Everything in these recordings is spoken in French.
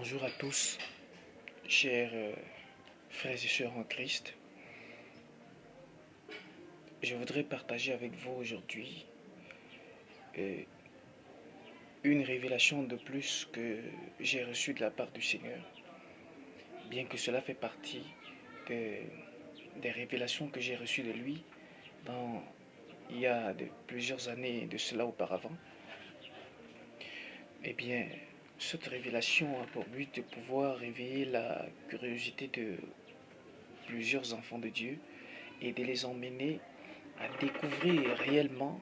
Bonjour à tous, chers frères et sœurs en Christ. Je voudrais partager avec vous aujourd'hui euh, une révélation de plus que j'ai reçue de la part du Seigneur, bien que cela fait partie des révélations que j'ai reçues de lui il y a plusieurs années de cela auparavant. Eh bien, cette révélation a pour but de pouvoir réveiller la curiosité de plusieurs enfants de Dieu et de les emmener à découvrir réellement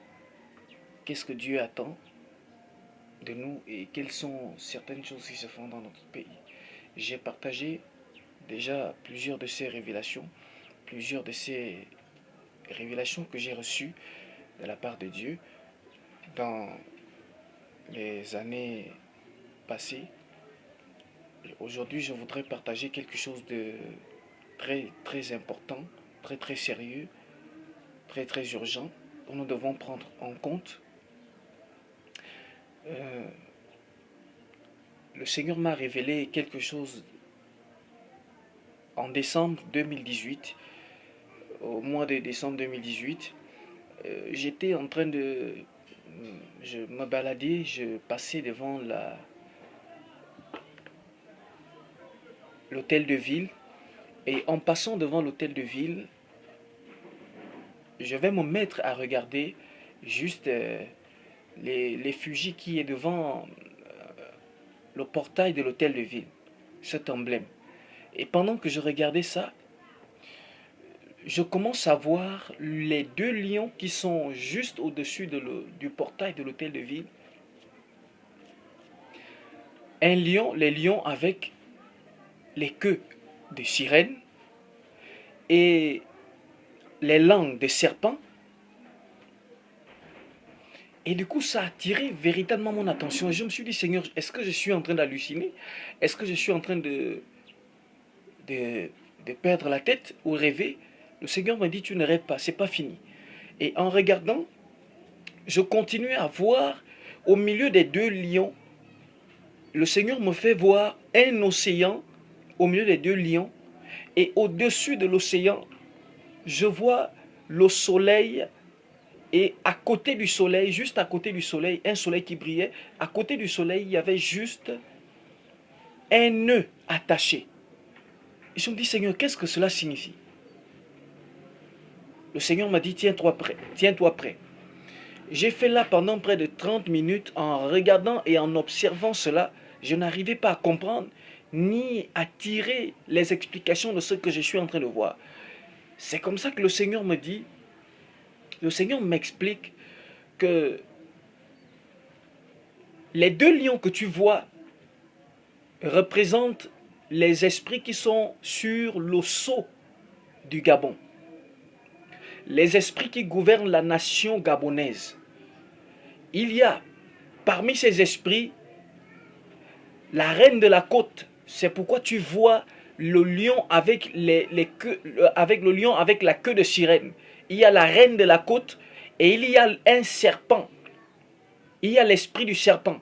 qu'est-ce que Dieu attend de nous et quelles sont certaines choses qui se font dans notre pays. J'ai partagé déjà plusieurs de ces révélations que j'ai reçues de la part de Dieu dans les années passées. Et aujourd'hui, je voudrais partager quelque chose de très très important, très très sérieux, très très urgent, dont nous devons prendre en compte. Le Seigneur m'a révélé quelque chose en décembre 2018, au mois de décembre 2018. J'étais en train de... Je me baladais, je passais devant l'hôtel de ville. Et en passant devant l'hôtel de ville, je vais me mettre à regarder juste l'effigie qui est devant le portail de l'hôtel de ville, cet emblème. Et pendant que je regardais ça, je commence à voir les deux lions qui sont juste au-dessus du portail de l'hôtel de ville. Un lion, les lions avec les queues de sirène et les langues de serpent. Et du coup, ça a attiré véritablement mon attention. Et je me suis dit, Seigneur, est-ce que je suis en train d'halluciner? Est-ce que je suis en train de perdre la tête ou rêver? Le Seigneur m'a dit, tu ne rêves pas, c'est pas fini. Et en regardant, je continue à voir au milieu des deux lions, le Seigneur me fait voir un océan au milieu des deux lions. Et au-dessus de l'océan, je vois le soleil. Et à côté du soleil, juste à côté du soleil, un soleil qui brillait, à côté du soleil, il y avait juste un nœud attaché. Et je me dis, Seigneur, qu'est-ce que cela signifie? Le Seigneur m'a dit, tiens-toi prêt, tiens-toi prêt. J'ai fait là pendant près de 30 minutes en regardant et en observant cela. Je n'arrivais pas à comprendre ni à tirer les explications de ce que je suis en train de voir. C'est comme ça que le Seigneur me dit, le Seigneur m'explique que les deux lions que tu vois représentent les esprits qui sont sur le sceau du Gabon. Les esprits qui gouvernent la nation gabonaise. Il y a parmi ces esprits la reine de la côte. C'est pourquoi tu vois le lion avec le lion avec la queue de sirène. Il y a la reine de la côte et il y a un serpent. Il y a l'esprit du serpent.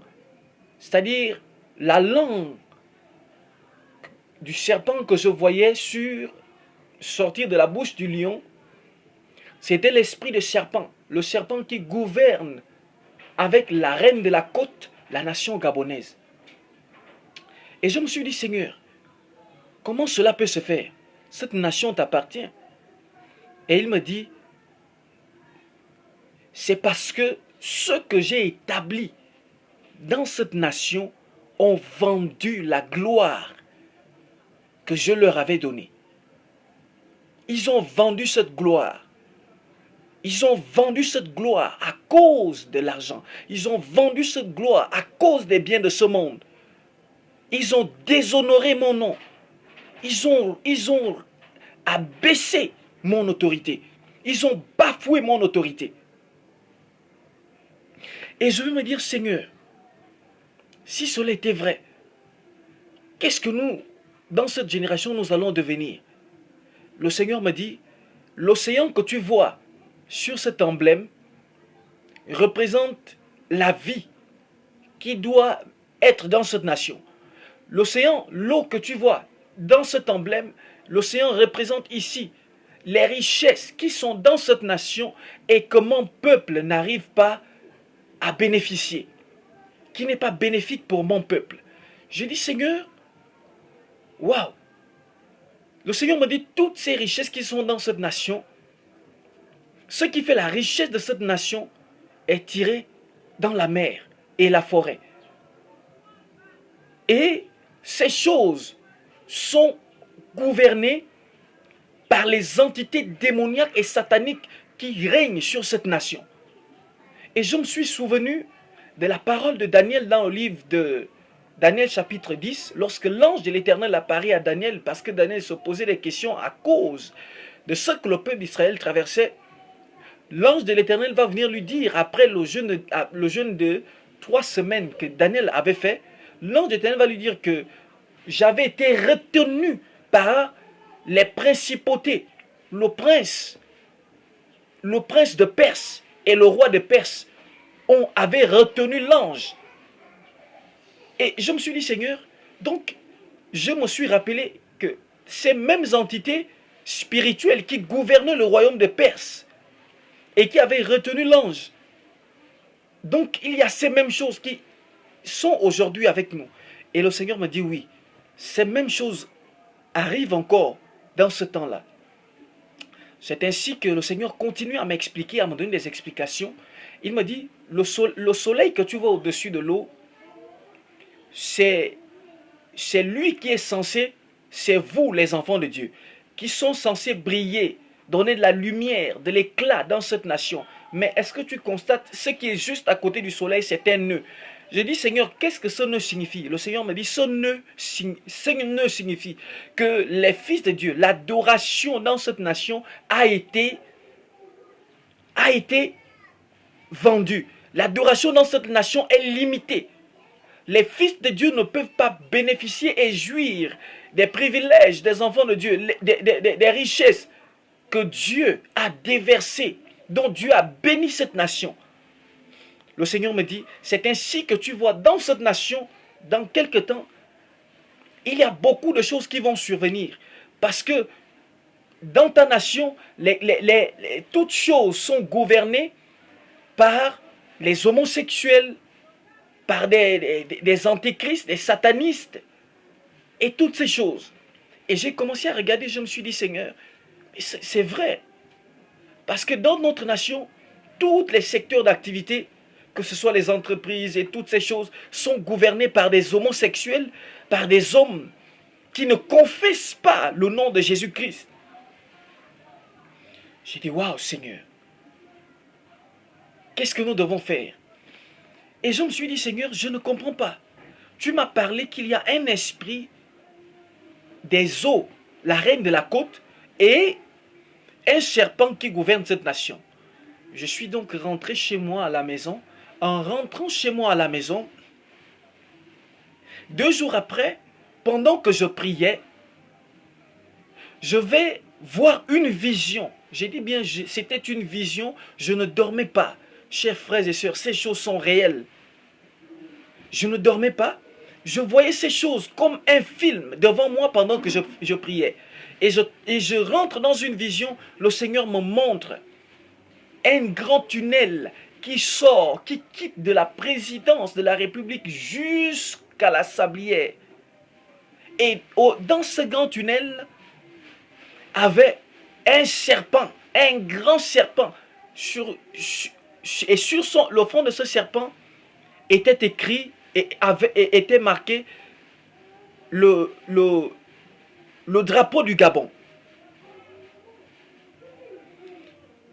C'est-à-dire la langue du serpent que je voyais sortir de la bouche du lion. C'était l'esprit de serpent. Le serpent qui gouverne avec la reine de la côte, la nation gabonaise. Et je me suis dit, Seigneur, comment cela peut se faire? Cette nation t'appartient. Et il me dit, c'est parce que ceux que j'ai établis dans cette nation ont vendu la gloire que je leur avais donnée. Ils ont vendu cette gloire. Ils ont vendu cette gloire à cause de l'argent. Ils ont vendu cette gloire à cause des biens de ce monde. Ils ont déshonoré mon nom. Ils ont abaissé mon autorité. Ils ont bafoué mon autorité. Et je veux me dire, Seigneur, si cela était vrai, qu'est-ce que nous, dans cette génération, nous allons devenir? Le Seigneur me dit, l'océan que tu vois sur cet emblème représente la vie qui doit être dans cette nation. L'océan, l'eau que tu vois dans cet emblème, l'océan représente ici les richesses qui sont dans cette nation et que mon peuple n'arrive pas à bénéficier, qui n'est pas bénéfique pour mon peuple. Je dis, Seigneur, waouh! Le Seigneur me dit, toutes ces richesses qui sont dans cette nation, ce qui fait la richesse de cette nation est tiré dans la mer et la forêt. Et ces choses sont gouvernées par les entités démoniaques et sataniques qui règnent sur cette nation. Et je me suis souvenu de la parole de Daniel dans le livre de Daniel chapitre 10, lorsque l'ange de l'Éternel apparaît à Daniel, parce que Daniel se posait des questions à cause de ce que le peuple d'Israël traversait. L'ange de l'Éternel va venir lui dire, après le jeûne de 3 semaines que Daniel avait fait, l'ange de l'Éternel va lui dire que j'avais été retenu par les principautés, le prince de Perse et le roi de Perse avait retenu l'ange. Et je me suis dit, Seigneur, donc je me suis rappelé que ces mêmes entités spirituelles qui gouvernaient le royaume de Perse et qui avaient retenu l'ange, donc il y a ces mêmes choses qui sont aujourd'hui avec nous. Et le Seigneur me dit, oui, ces mêmes choses arrivent encore dans ce temps-là. C'est ainsi que le Seigneur continue à m'expliquer, à me donner des explications. Il me dit, le soleil que tu vois au-dessus de l'eau, c'est lui qui est censé, c'est vous les enfants de Dieu, qui sont censés briller, donner de la lumière, de l'éclat dans cette nation. Mais est-ce que tu constates, ce qui est juste à côté du soleil, c'est un nœud. Je dis, Seigneur, qu'est-ce que ce nœud signifie? Le Seigneur me dit, ce nœud signifie que les fils de Dieu, l'adoration dans cette nation a été vendue. L'adoration dans cette nation est limitée. Les fils de Dieu ne peuvent pas bénéficier et jouir des privilèges des enfants de Dieu, des richesses que Dieu a déversées, dont Dieu a béni cette nation. Le Seigneur me dit, c'est ainsi que tu vois dans cette nation, dans quelque temps, il y a beaucoup de choses qui vont survenir. Parce que dans ta nation, toutes choses sont gouvernées par les homosexuels, par des antéchrists, des satanistes, et toutes ces choses. Et j'ai commencé à regarder, je me suis dit, Seigneur, c'est vrai. Parce que dans notre nation, tous les secteurs d'activité, que ce soit les entreprises et toutes ces choses, sont gouvernés par des homosexuels, par des hommes qui ne confessent pas le nom de Jésus-Christ. J'ai dit, waouh Seigneur, qu'est-ce que nous devons faire? Et je me suis dit, Seigneur, je ne comprends pas. Tu m'as parlé qu'il y a un esprit des eaux, la reine de la côte, et un serpent qui gouverne cette nation. Je suis donc rentré chez moi à la maison. En rentrant chez moi à la maison, 2 jours après, pendant que je priais, je vais voir une vision. J'ai dit bien, c'était une vision, je ne dormais pas. Chers frères et sœurs, ces choses sont réelles. Je ne dormais pas. Je voyais ces choses comme un film devant moi pendant que je priais. Et je rentre dans une vision, le Seigneur me montre un grand tunnel qui sort, qui quitte de la présidence de la République jusqu'à la Sablière. Et dans ce grand tunnel, avait un serpent, un grand serpent. Et sur le fond de ce serpent était écrit et était marqué le drapeau du Gabon.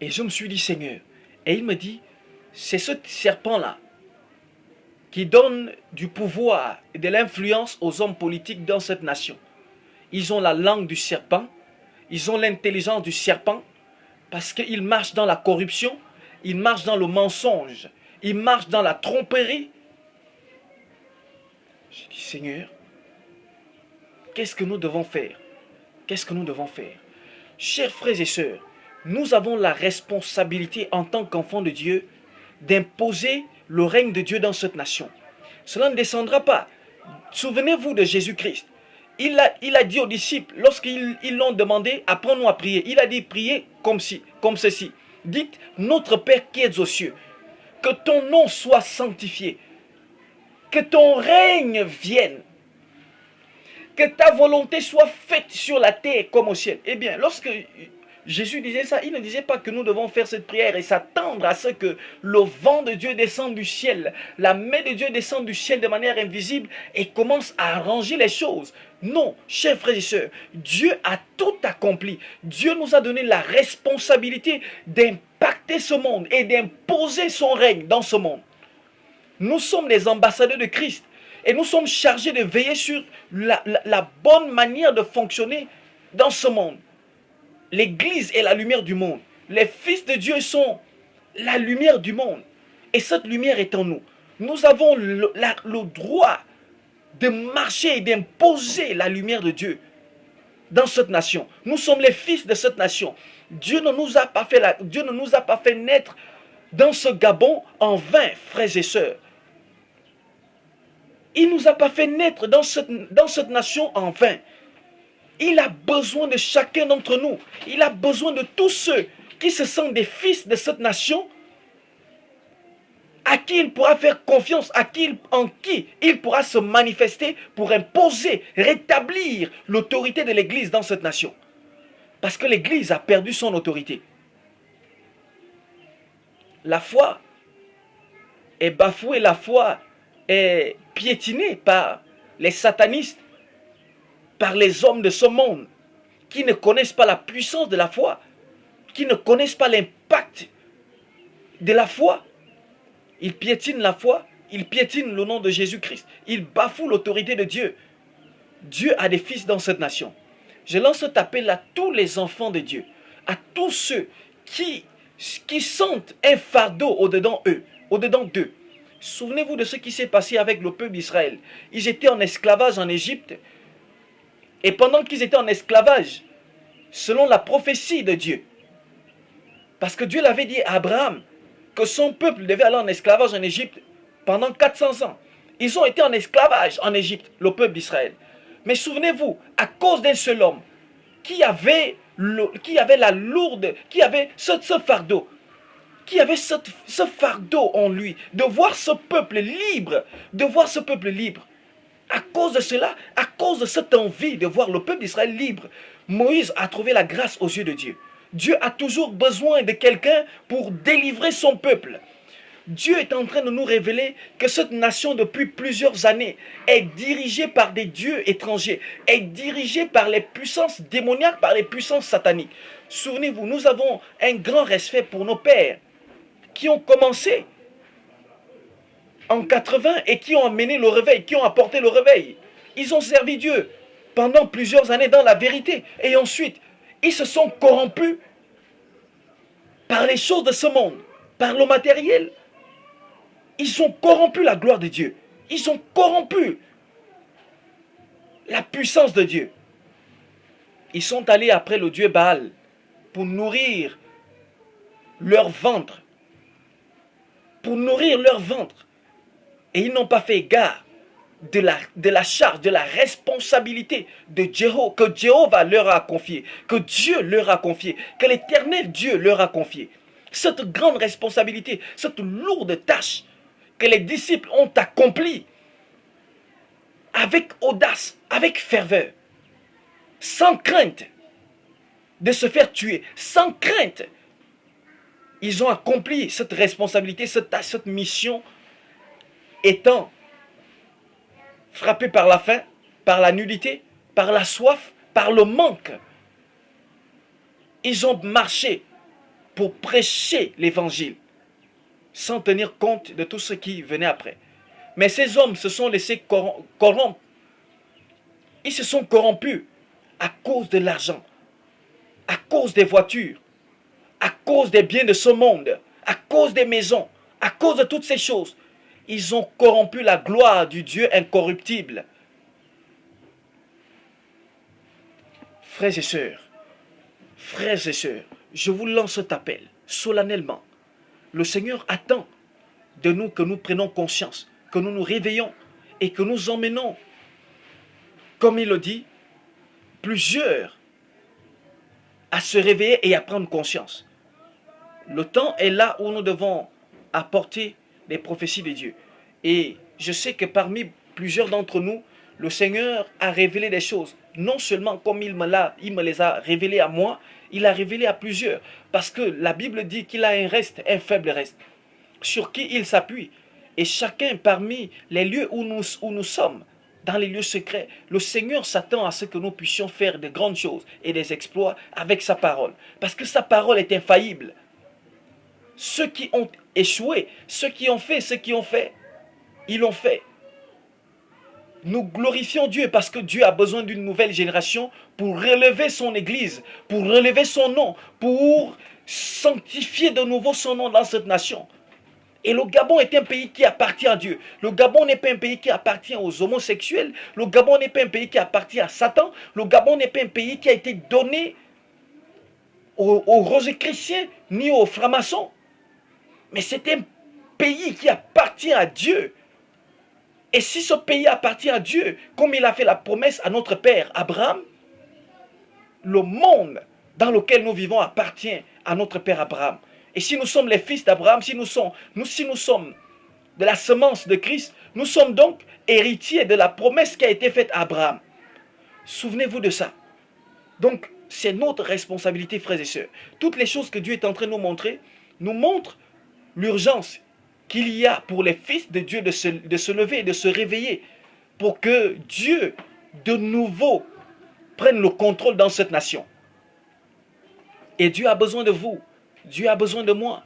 Et je me suis dit, Seigneur, et il me dit, c'est ce serpent-là qui donne du pouvoir et de l'influence aux hommes politiques dans cette nation. Ils ont la langue du serpent, ils ont l'intelligence du serpent, parce qu'ils marchent dans la corruption, ils marchent dans le mensonge, ils marchent dans la tromperie. J'ai dit, Seigneur, qu'est-ce que nous devons faire? Qu'est-ce que nous devons faire? Chers frères et sœurs, nous avons la responsabilité en tant qu'enfants de Dieu d'imposer le règne de Dieu dans cette nation. Cela ne descendra pas Souvenez-vous de Jésus-Christ. Il a dit aux disciples, lorsqu'ils l'ont demandé, apprends-nous à prier. Il a dit, priez comme ceci. Dites, notre Père qui es aux cieux, que ton nom soit sanctifié, que ton règne vienne, que ta volonté soit faite sur la terre comme au ciel. Eh bien, lorsque Jésus disait ça, il ne disait pas que nous devons faire cette prière et s'attendre à ce que le vent de Dieu descende du ciel, la main de Dieu descende du ciel de manière invisible et commence à arranger les choses. Non, chers frères et sœurs, Dieu a tout accompli. Dieu nous a donné la responsabilité d'impacter ce monde et d'imposer son règne dans ce monde. Nous sommes les ambassadeurs de Christ et nous sommes chargés de veiller sur la bonne manière de fonctionner dans ce monde. L'Église est la lumière du monde. Les fils de Dieu sont la lumière du monde. Et cette lumière est en nous. Nous avons le droit de marcher et d'imposer la lumière de Dieu dans cette nation. Nous sommes les fils de cette nation. Dieu ne nous a pas fait naître dans ce Gabon en vain, frères et sœurs. Il ne nous a pas fait naître dans cette nation en vain. Il a besoin de chacun d'entre nous. Il a besoin de tous ceux qui se sentent des fils de cette nation, à qui il pourra faire confiance, en qui il pourra se manifester pour imposer, rétablir l'autorité de l'Église dans cette nation. Parce que l'Église a perdu son autorité. La foi est bafouée, la foi est piétinée par les satanistes, par les hommes de ce monde qui ne connaissent pas la puissance de la foi, qui ne connaissent pas l'impact de la foi. Ils piétinent la foi, ils piétinent le nom de Jésus-Christ, ils bafouent l'autorité de Dieu. Dieu a des fils dans cette nation. Je lance cet appel à tous les enfants de Dieu, à tous ceux qui sentent un fardeau au-dedans d'eux. Souvenez-vous de ce qui s'est passé avec le peuple d'Israël. Ils étaient en esclavage en Égypte. Et pendant qu'ils étaient en esclavage, selon la prophétie de Dieu, parce que Dieu l'avait dit à Abraham que son peuple devait aller en esclavage en Égypte pendant 400 ans. Ils ont été en esclavage en Égypte, le peuple d'Israël. Mais souvenez-vous, à cause d'un seul homme qui avait ce fardeau, qui avait ce fardeau en lui, de voir ce peuple libre, À cause de cela, à cause de cette envie de voir le peuple d'Israël libre, Moïse a trouvé la grâce aux yeux de Dieu. Dieu a toujours besoin de quelqu'un pour délivrer son peuple. Dieu est en train de nous révéler que cette nation depuis plusieurs années est dirigée par des dieux étrangers, est dirigée par les puissances démoniaques, par les puissances sataniques. Souvenez-vous, nous avons un grand respect pour nos pères qui ont commencé en 80 et qui ont amené le réveil, qui ont apporté le réveil. Ils ont servi Dieu pendant plusieurs années dans la vérité. Et ensuite, ils se sont corrompus par les choses de ce monde, par le matériel. Ils ont corrompu la gloire de Dieu. Ils ont corrompu la puissance de Dieu. Ils sont allés après le dieu Baal pour nourrir leur ventre. Pour nourrir leur ventre. Et ils n'ont pas fait égard de la charge, de la responsabilité que Jéhovah leur a confiée, que Dieu leur a confiée, que l'éternel Dieu leur a confiée. Cette grande responsabilité, cette lourde tâche que les disciples ont accomplie avec audace, avec ferveur, sans crainte de se faire tuer, sans crainte. Ils ont accompli cette responsabilité, cette mission, étant frappés par la faim, par la nudité, par la soif, par le manque. Ils ont marché pour prêcher l'évangile, sans tenir compte de tout ce qui venait après. Mais ces hommes se sont laissés corrompre. Ils se sont corrompus à cause de l'argent, à cause des voitures, à cause des biens de ce monde, à cause des maisons, à cause de toutes ces choses. Ils ont corrompu la gloire du Dieu incorruptible. Frères et sœurs, je vous lance cet appel solennellement. Le Seigneur attend de nous que nous prenions conscience, que nous nous réveillons et que nous emmenons, comme il le dit, plusieurs à se réveiller et à prendre conscience. Le temps est là où nous devons apporter les prophéties de Dieu. Et je sais que parmi plusieurs d'entre nous, le Seigneur a révélé des choses. Non seulement comme il me les a révélées à moi, il a révélé à plusieurs. Parce que la Bible dit qu'il a un reste, un faible reste, sur qui il s'appuie. Et chacun parmi les lieux où nous sommes, dans les lieux secrets, le Seigneur s'attend à ce que nous puissions faire de grandes choses et des exploits avec sa parole. Parce que sa parole est infaillible. Ceux qui ont échoué, ceux qui ont fait, ils l'ont fait. Nous glorifions Dieu parce que Dieu a besoin d'une nouvelle génération pour relever son Église, pour relever son nom, pour sanctifier de nouveau son nom dans cette nation. Et le Gabon est un pays qui appartient à Dieu. Le Gabon n'est pas un pays qui appartient aux homosexuels. Le Gabon n'est pas un pays qui appartient à Satan. Le Gabon n'est pas un pays qui a été donné aux rosicruciens ni aux francs-maçons. Mais c'est un pays qui appartient à Dieu. Et si ce pays appartient à Dieu, comme il a fait la promesse à notre père Abraham, le monde dans lequel nous vivons appartient à notre père Abraham. Et si nous sommes les fils d'Abraham, si nous sommes de la semence de Christ, nous sommes donc héritiers de la promesse qui a été faite à Abraham. Souvenez-vous de ça. Donc, c'est notre responsabilité, frères et sœurs. Toutes les choses que Dieu est en train de nous montrer, nous montrent l'urgence qu'il y a pour les fils de Dieu de se lever et de se réveiller pour que Dieu, de nouveau, prenne le contrôle dans cette nation. Et Dieu a besoin de vous, Dieu a besoin de moi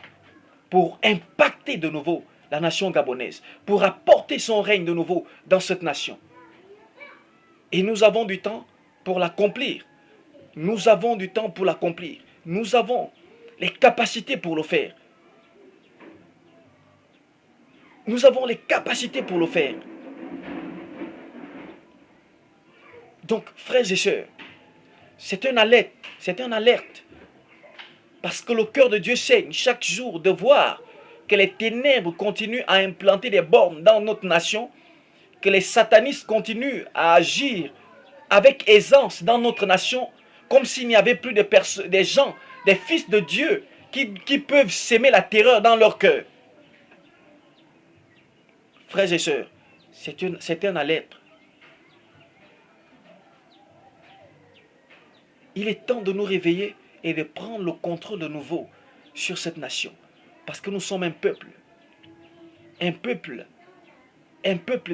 pour impacter de nouveau la nation gabonaise, pour apporter son règne de nouveau dans cette nation. Et nous avons du temps pour l'accomplir. Nous avons du temps pour l'accomplir. Nous avons les capacités pour le faire. Nous avons les capacités pour le faire. Donc, frères et sœurs, c'est un alerte. Parce que le cœur de Dieu saigne chaque jour de voir que les ténèbres continuent à implanter des bornes dans notre nation, que les satanistes continuent à agir avec aisance dans notre nation, comme s'il n'y avait plus des gens, des fils de Dieu qui peuvent s'aimer la terreur dans leur cœur. Frères et sœurs, c'est un alerte. Il est temps de nous réveiller et de prendre le contrôle de nouveau sur cette nation. Parce que nous sommes un peuple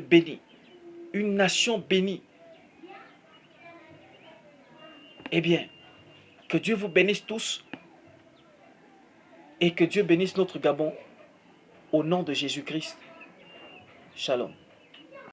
béni, une nation bénie. Eh bien, que Dieu vous bénisse tous et que Dieu bénisse notre Gabon au nom de Jésus-Christ. Shalom.